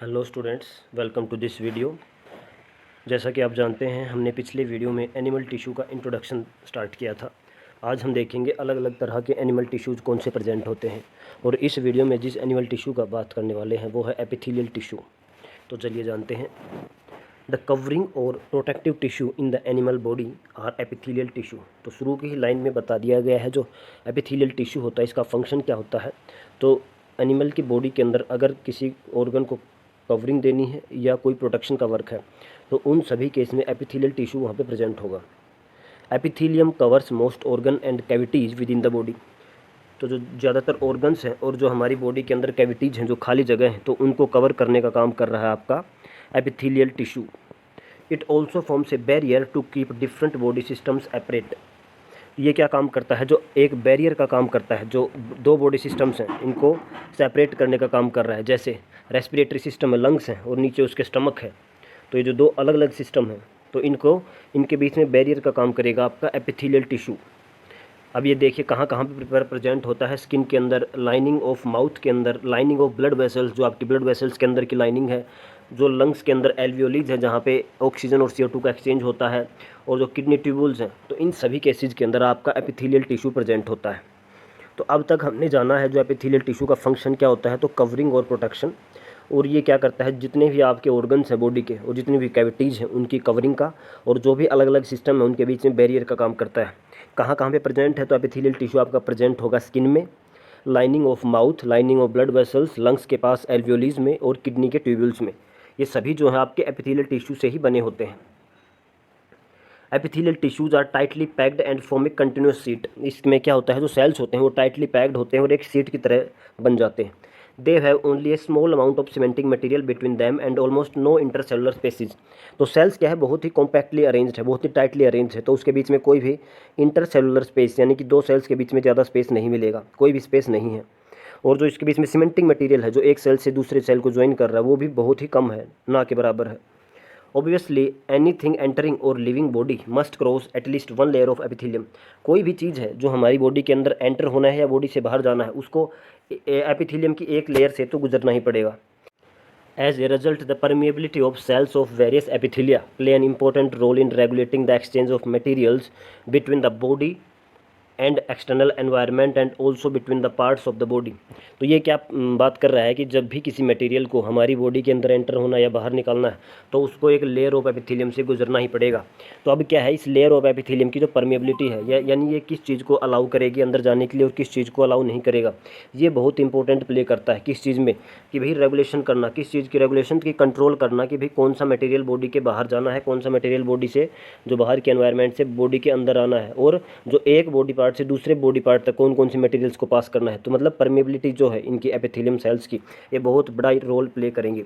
Hello students, welcome to this video. जैसा कि आप जानते हैं, हमने पिछले वीडियो में एनिमल टिश्यू का इंट्रोडक्शन स्टार्ट किया था। आज हम देखेंगे अलग अलग तरह के एनिमल टिश्यूज़ कौन से प्रेजेंट होते हैं, और इस वीडियो में जिस एनिमल टिश्यू का बात करने वाले हैं वो है एपिथेलियल टिश्यू। तो चलिए जानते हैं। द कवरिंग और protective tissue in the animal body are epithelial tissue. तो शुरू की ही लाइन में बता दिया गया है जो एपिथेलियल टिश्यू होता है इसका फंक्शन क्या होता है। तो एनिमल की बॉडी के अंदर अगर किसी ऑर्गन को कवरिंग देनी है या कोई प्रोटेक्शन का वर्क है तो उन सभी केस में एपिथेलियल टिश्यू वहाँ पे प्रेजेंट होगा। Epithelium covers most organ and cavities with in the body. तो जो ज़्यादातर ऑर्गन्स हैं और जो हमारी बॉडी के अंदर कैविटीज़ हैं, जो खाली जगह हैं, तो उनको कवर करने का काम कर रहा है आपका epithelial tissue. It also forms a barrier to keep different body systems separate. ये क्या काम करता है? जो एक बैरियर का काम करता है, जो दो बॉडी सिस्टम्स हैं इनको सेपरेट करने का काम कर रहा है। जैसे रेस्पिरेटरी सिस्टम है, लंग्स हैं, और नीचे उसके स्टमक है। तो ये जो दो अलग अलग सिस्टम हैं, तो इनके बीच में बैरियर का काम करेगा आपका एपिथेलियल टिश्यू। अब ये देखिए कहाँ कहाँ पे प्रेजेंट होता है। स्किन के अंदर, लाइनिंग ऑफ माउथ के अंदर, लाइनिंग ऑफ ब्लड वेसल्स, जो आपकी ब्लड वेसल्स के अंदर की लाइनिंग है, जो लंग्स के अंदर एल्वियोलीज है जहाँ पे ऑक्सीजन और CO2 का एक्सचेंज होता है, और जो किडनी ट्यूब्यूल्स हैं, तो इन सभी केसेज के अंदर आपका एपिथेलियल टिश्यू प्रेजेंट होता है। तो अब तक हमने जाना है जो एपिथेलियल टिश्यू का फंक्शन क्या होता है, तो कवरिंग और प्रोटेक्शन। और ये क्या करता है, जितने भी आपके ऑर्गन्स हैं बॉडी के और जितनी भी कैविटीज़ हैं उनकी कवरिंग का, और जो भी अलग अलग सिस्टम है उनके बीच में बैरियर का काम करता है। कहाँ कहाँ पे प्रेजेंट है, तो एपिथेलियल टिश्यू आपका प्रेजेंट होगा स्किन में, lining of mouth, lining of blood vessels, lungs के पास एल्वियोलीज में, और किडनी के ट्यूब्यूल्स में। ये सभी जो है आपके एपिथेलियल टिश्यू से ही बने होते हैं। Epithelial tissues are tightly packed and form a continuous sheet. इसमें क्या होता है, जो सेल्स होते हैं वो टाइटली पैक्ड होते हैं और एक सीट की तरह बन जाते हैं। They have only a small amount of cementing material between them and almost no intercellular spaces. तो सेल्स क्या है, बहुत ही कॉम्पैक्टली अरेंज्ड है, बहुत ही टाइटली अरेंज है, तो उसके बीच में कोई भी इंटरसेलुलर स्पेस यानी कि दो सेल्स के बीच में ज़्यादा स्पेस नहीं मिलेगा, कोई भी स्पेस नहीं है। और जो इसके बीच में सीमेंटिंग मटेरियल है, जो एक सेल से दूसरे सेल को ज्वाइन कर रहा है, वो भी बहुत ही कम है, ना के बराबर है। Obviously, anything entering or leaving body must cross at least one layer of epithelium। कोई भी चीज़ है जो हमारी बॉडी के अंदर एंटर होना है या बॉडी से बाहर जाना है, उसको एपिथेलियम की एक लेयर से तो गुजरना ही पड़ेगा। As a result, the permeability of cells of various epithelia play an important role in regulating the exchange of materials between the body and external environment and also between the parts of the body. तो ये क्या बात कर रहा है कि जब भी किसी मटेरियल को हमारी बॉडी के अंदर एंटर होना या बाहर निकालना है तो उसको एक लेयर ऑफ एपिथेलियम से गुजरना ही पड़ेगा। तो अब क्या है, इस लेयर ऑफ एपिथेलियम की जो परमेबिलिटी है, यानी ये किस चीज़ को अलाउ करेगी अंदर जाने के लिए और किस चीज़ को अलाउ नहीं करेगा, ये बहुत इंपॉर्टेंट प्ले करता है। किस चीज़ में, कि भाई रेगुलेशन करना, किस चीज़ की रेगुलेशन की, कंट्रोल करना कि भाई कौन सा मटेरियल बॉडी के बाहर जाना है, कौन सा मटेरियल बॉडी से जो बाहर के एनवायरनमेंट से बॉडी के अंदर आना है, और जो एक बॉडी पार्ट से दूसरे बॉडी पार्ट तक कौन कौन सी मटेरियल्स को पास करना है। तो मतलब परमेबिलिटी जो है इनकी एपिथेलियम सेल्स की, ये बहुत बड़ा रोल प्ले करेंगे।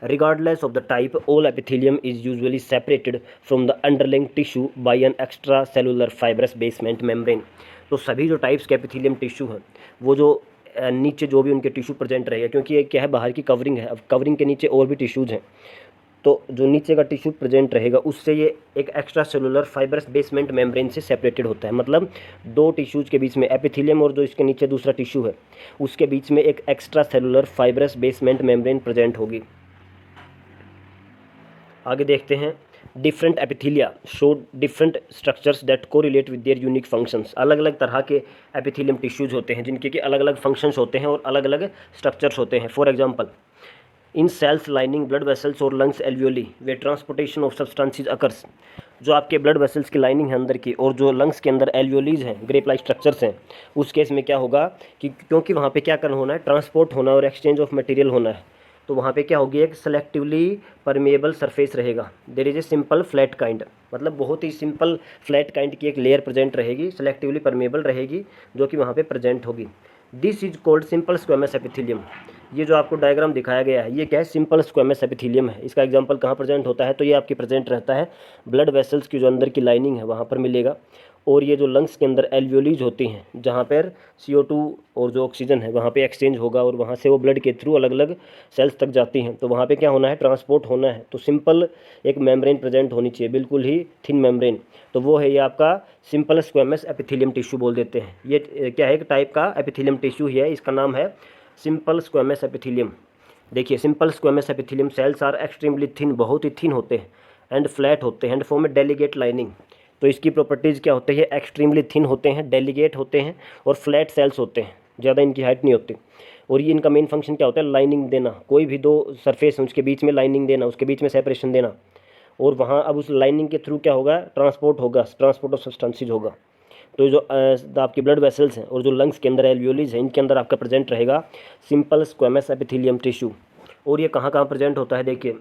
Regardless of the type, all epithelium is usually separated from the underlying tissue by an extracellular fibrous basement membrane। तो सभी जो टाइप्स के एपिथेलियम टिश्यू हैं, वो जो नीचे जो भी उनके टिश्यू प्रेजेंट रहेगा, क्योंकि ये क्या है, बाहर की कवरिंग है, अब कवरिंग के नीचे और भी टिश्यूज़ हैं, तो जो नीचे का टिश्यू प्रेजेंट रहेगा उससे ये एक extra cellular fibrous basement membrane से सेपरेटेड होता है। मतलब दो टिश्यूज़ के बीच में, एपिथेलियम और जो इसके नीचे दूसरा टिश्यू है, उसके बीच में एक extra cellular fibrous basement membrane present होगी। आगे देखते हैं। Different epithelia show different structures that correlate with their unique functions. अलग अलग तरह के एपिथेलियम टिश्यूज़ होते हैं जिनके कि अलग अलग फंक्शंस होते हैं और अलग अलग स्ट्रक्चर्स होते हैं। For example, in cells lining blood vessels और lungs alveoli where transportation of substances occurs. जो आपके ब्लड वेसल्स की लाइनिंग है अंदर की, और जो लंग्स के अंदर एल्वियोलीज हैं, ग्रेप लाइक स्ट्रक्चर्स हैं, उस केस में क्या होगा कि क्योंकि वहाँ पे क्या करना होना है, ट्रांसपोर्ट होना और एक्सचेंज ऑफ मटेरियल होना है, तो वहाँ पे क्या होगी, एक सेलेक्टिवली परमेएबल सरफेस रहेगा। There is a simple flat kind, मतलब बहुत ही सिंपल फ्लैट काइंड की एक लेयर प्रेजेंट रहेगी, सेलेक्टिवली परमेएबल रहेगी, जो कि वहाँ पे प्रेजेंट होगी। This is called simple squamous epithelium. ये जो आपको डायग्राम दिखाया गया है, ये क्या है, सिंपल स्क्वेमस एपिथेलियम है। इसका एग्जांपल कहाँ प्रेजेंट होता है, तो ये आपकी प्रेजेंट रहता है ब्लड वेसल्स की जो अंदर की लाइनिंग है वहाँ पर मिलेगा, और ये जो लंग्स के अंदर एल्वियोलीज होती हैं जहाँ पर CO2 और जो ऑक्सीजन है वहाँ पे एक्सचेंज होगा, और वहाँ से वो ब्लड के थ्रू अलग अलग सेल्स तक जाती हैं, तो वहाँ पे क्या होना है, ट्रांसपोर्ट होना है। तो सिंपल एक मेम्ब्रेन प्रेजेंट होनी चाहिए, बिल्कुल ही थिन मेम्ब्रेन, तो वो है ये आपका सिंपल स्क्वेमस एपिथेलियम टिश्यू बोल देते हैं। ये क्या है, एक टाइप का एपिथेलियम टिश्यू ही है, इसका नाम है सिंपल स्क्वेमस एपिथेलियम। देखिए simple squamous epithelium cells are extremely thin, बहुत ही थिन होते हैं, एंड फ्लैट होते हैं, and form a delicate lining. तो इसकी प्रॉपर्टीज़ क्या होती है, एक्सट्रीमली थिन होते हैं, डेलीगेट होते हैं और फ्लैट सेल्स होते हैं, ज़्यादा इनकी हाइट नहीं होती। और ये इनका मेन फंक्शन क्या होता है, लाइनिंग देना, कोई भी दो सरफेस है उसके बीच में लाइनिंग देना, उसके बीच में सेपरेशन देना, और वहाँ अब उस लाइनिंग के थ्रू क्या होगा, ट्रांसपोर्ट होगा, ट्रांसपोर्ट ऑफ सब्सटेंसेज होगा। तो जो आपकी ब्लड वेसल्स हैं और जो लंग्स के अंदर एल्वियोलीज हैं, इनके अंदर आपका प्रेजेंट रहेगा सिंपल स्क्वेमस एपिथेलियम टिश्यू। और ये कहाँ कहाँ प्रेजेंट होता है, देखिए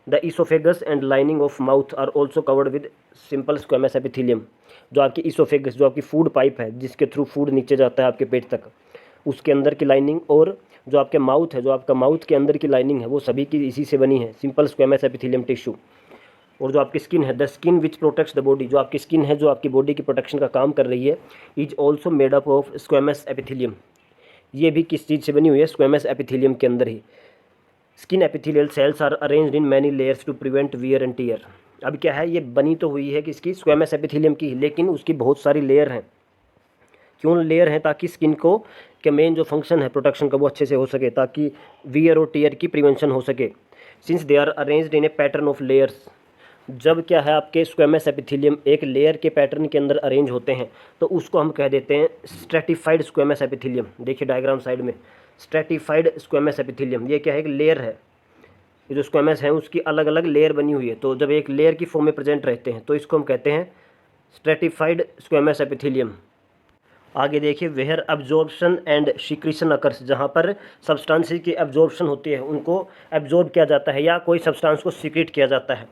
the oesophagus and lining of mouth are also covered with simple squamous epithelium. जो आपकी ईसोफेगस, जो आपकी फूड पाइप है जिसके थ्रू फूड नीचे जाता है आपके पेट तक, उसके अंदर की लाइनिंग, और जो आपके माउथ है, जो आपका माउथ के अंदर की लाइनिंग है, वो सभी की इसी से बनी है, सिंपल स्क्वेमस एपिथेलियम टिश्यू। और जो आपकी स्किन है, the skin which protects the body, जो आपकी स्किन है जो आपकी बॉडी की प्रोटेक्शन का काम कर रही है, is also made up of squamous epithelium. ये भी किस चीज़ से बनी हुई है, स्क्वेमस एपिथेलियम के अंदर ही। Skin epithelial cells are arranged in many layers to prevent wear and tear. अब क्या है, ये बनी तो हुई है किसकी, स्क्वेमस एपिथेलियम की, लेकिन उसकी बहुत सारी लेयर हैं। क्यों लेयर हैं, ताकि स्किन को के मेन जो फंक्शन है प्रोटेक्शन का वो अच्छे से हो सके, ताकि वियर और टीयर की प्रिवेंशन हो सके। Since they are arranged in a pattern of layers, जब क्या है आपके स्क्वेमस एपिथेलियम एक लेयर के पैटर्न के अंदर अरेंज होते हैं, तो उसको हम कह देते हैं स्ट्रेटिफाइड स्क्वेमस एपिथेलियम। देखिए डायग्राम साइड में, स्ट्रेटिफाइड स्क्वेमस एपिथेलियम, ये क्या है, एक लेयर है। ये जो स्क्वेमस है उसकी अलग अलग लेयर बनी हुई है, तो जब एक लेयर की फॉर्म में प्रेजेंट रहते हैं तो इसको हम कहते हैं स्ट्रेटिफाइड स्क्वेमस एपिथेलियम। आगे देखिए, where absorption and secretion occurs, जहाँ पर सब्सटेंसेस की एब्जॉर्प्शन होती है, उनको एब्जॉर्ब किया जाता है या कोई सब्सटेंस को सीक्रेट किया जाता है।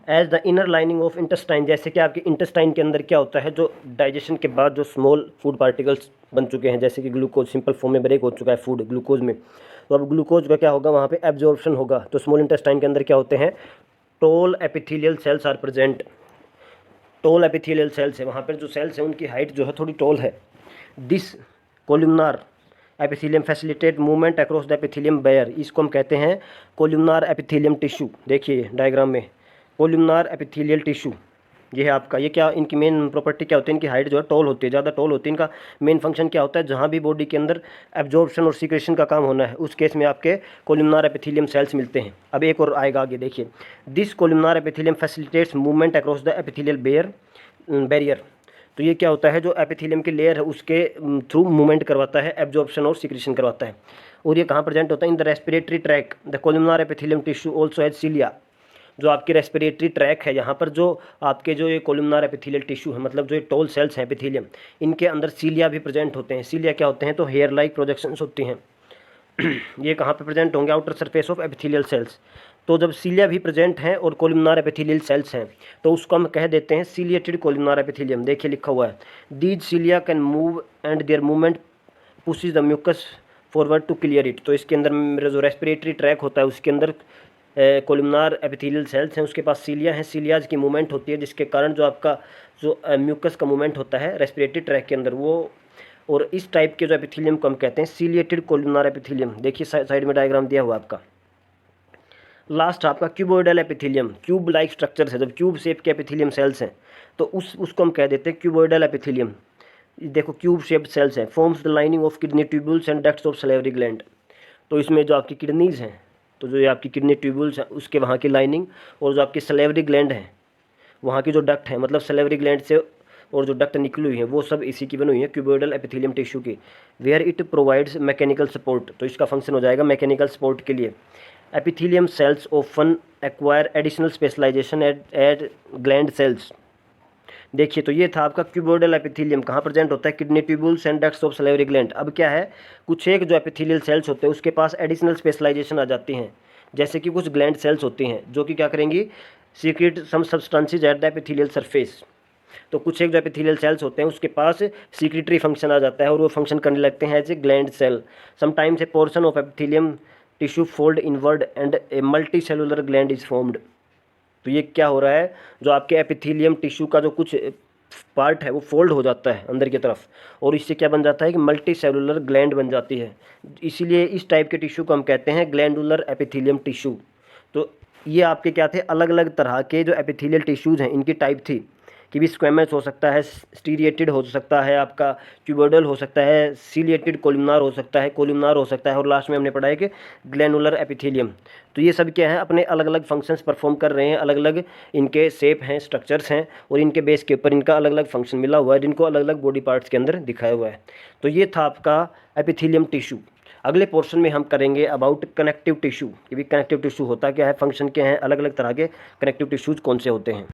As the inner lining of intestine, जैसे कि आपके इंटेस्टाइन के अंदर क्या होता है, जो डाइजेशन के बाद जो स्मॉल फूड पार्टिकल्स बन चुके हैं, जैसे कि ग्लूकोज सिंपल फॉर्म में ब्रेक हो चुका है फूड ग्लूकोज में, तो अब ग्लूकोज का क्या होगा, वहाँ पे एब्जॉर्प्शन होगा। तो स्मॉल इंटेस्टाइन के अंदर क्या होते हैं, tall epithelial cells are present. Tall epithelial cells है, वहाँ पर जो सेल्स हैं उनकी हाइट जो है थोड़ी टॉल है। This columnar epithelium facilitate movement across the epithelium bear, इसको हम कहते हैं कोलुमनार एपिथेलियम टिश्यू। देखिए डायग्राम में, कोलुमनार एपिथेलियल टिश्यू ये है आपका। ये क्या, इनकी मेन प्रॉपर्टी क्या होती है, इनकी हाइट जो है टॉल होती है, ज़्यादा टॉल होती है। इनका मेन फंक्शन क्या होता है, जहाँ भी बॉडी के अंदर एब्जॉर्प्शन और सीक्रेशन का काम होना है, उस केस में आपके कोलुमनार एपिथेलियम सेल्स मिलते हैं। अब एक और आएगा आगे, देखिए this columnar epithelium facilitates movement across the epithelial barrier. तो ये क्या होता है, जो एपिथेलियम की लेयर है उसके थ्रू मूवमेंट करवाता है, एब्जॉर्प्शन और सीक्रेशन करवाता है। और ये कहाँ प्रेजेंट होता है, in the respiratory tract. The columnar epithelium tissue also has cilia, जो आपकी रेस्पिरेटरी ट्रैक है, यहाँ पर जो आपके जो ये कोलुमनार एपिथेलियल टिश्यू है, मतलब जो ये टॉल सेल्स हैं एपिथेलियम, इनके अंदर सीलिया भी प्रेजेंट होते हैं। सीलिया क्या होते हैं, तो हेयर लाइक प्रोजेक्शंस होती हैं। ये कहाँ पे प्रेजेंट होंगे, outer surface of epithelial cells. तो जब सीलिया भी प्रेजेंट हैं और कोलुमनार एपिथेलियल सेल्स हैं, तो उसको हम कह देते हैं सीलिएटेड कोलुमनार एपिथेलियम। देखिए लिखा हुआ है, these cilia can move and their movement pushes the mucus forward to clear it. तो इसके अंदर मेरा जो रेस्पिरेटरी ट्रैक होता है उसके अंदर कोलुमनार एपिथेलियल सेल्स हैं, उसके पास सीलिया हैं, सीलियाज की मूवमेंट होती है, जिसके कारण जो आपका जो म्यूकस का मूवमेंट होता है रेस्पिरेटरी ट्रैक के अंदर वो, और इस टाइप के जो एपिथेलियम को हम कहते हैं सीलिएटेड कोलुमनार एपिथेलियम। देखिए साइड में डायग्राम दिया हुआ आपका। लास्ट आपका cuboidal epithelium, cube like structure है, जब क्यूब शेप के एपिथेलियम सेल्स हैं तो उसको हम कह देते हैं क्यूबोइडल एपिथेलियम। देखो क्यूब शेप्ड सेल्स हैं, forms the lining of kidney tubules and ducts of salivary gland. तो इसमें जो आपकी किडनीज हैं, तो जो ये आपकी किडनी ट्यूब्यूल्स हैं उसके वहाँ की लाइनिंग, और जो आपकी सलेवरी ग्लैंड है वहाँ की जो डक्ट है, मतलब सलेवरी ग्लैंड से और जो डक्ट निकली हुई है वो सब इसी की बनी हुई है, क्यूबोइडल एपिथेलियम टिश्यू की। Where it provides mechanical support, तो इसका फंक्शन हो जाएगा मैकेनिकल सपोर्ट के लिए। Epithelium cells often acquire additional specialisation at gland cells. देखिए तो ये था आपका क्यूबोइडल एपिथेलियम, कहाँ प्रेजेंट होता है, kidney tubules and ducts of salivary gland. अब क्या है, कुछ एक जो एपिथेलियल सेल्स होते हैं उसके पास एडिशनल स्पेशलाइजेशन आ जाती हैं, जैसे कि कुछ ग्लैंड सेल्स होती हैं जो कि क्या करेंगी, secrete some substances at the epithelial surface. तो कुछ एक जो एपिथेलियल सेल्स होते हैं उसके पास सीक्रेटरी फंक्शन आ जाता है और वो फंक्शन करने लगते हैं as a gland cell. Sometimes a portion of epithelium tissue fold inward and a multi cellular gland is formed. तो ये क्या हो रहा है, जो आपके एपिथेलियम टिश्यू का जो कुछ पार्ट है वो फोल्ड हो जाता है अंदर की तरफ, और इससे क्या बन जाता है कि मल्टी सेलुलर ग्लैंड बन जाती है। इसीलिए इस टाइप के टिश्यू को हम कहते हैं ग्लैंडुलर एपिथेलियम टिश्यू। तो ये आपके क्या थे, अलग अलग तरह के जो एपिथेलियल टिश्यूज़ हैं इनकी टाइप थी। कि भी स्क्वेमस हो सकता है, स्टीरिएटेड हो सकता है, आपका क्यूबोइडल हो सकता है, सीलिएटेड कोलुमनार हो सकता है, कोलुमनार हो सकता है, और लास्ट में हमने पढ़ा है कि ग्लैनुलर एपिथेलियम। तो ये सब क्या है, अपने अलग अलग फंक्शंस परफॉर्म कर रहे हैं, अलग अलग इनके शेप हैं, स्ट्रक्चर्स हैं, और इनके बेस के ऊपर इनका अलग अलग फंक्शन मिला हुआ है, जिनको अलग अलग बॉडी पार्ट्स के अंदर दिखाया हुआ है। तो ये था आपका एपिथेलियम टिश्यू। अगले पोर्शन में हम करेंगे अबाउट कनेक्टिव टिश्यू, कि भी कनेक्टिव टिश्यू होता क्या है, फंक्शन क्या है, अलग अलग तरह के कनेक्टिव टिश्यूज कौन से होते हैं।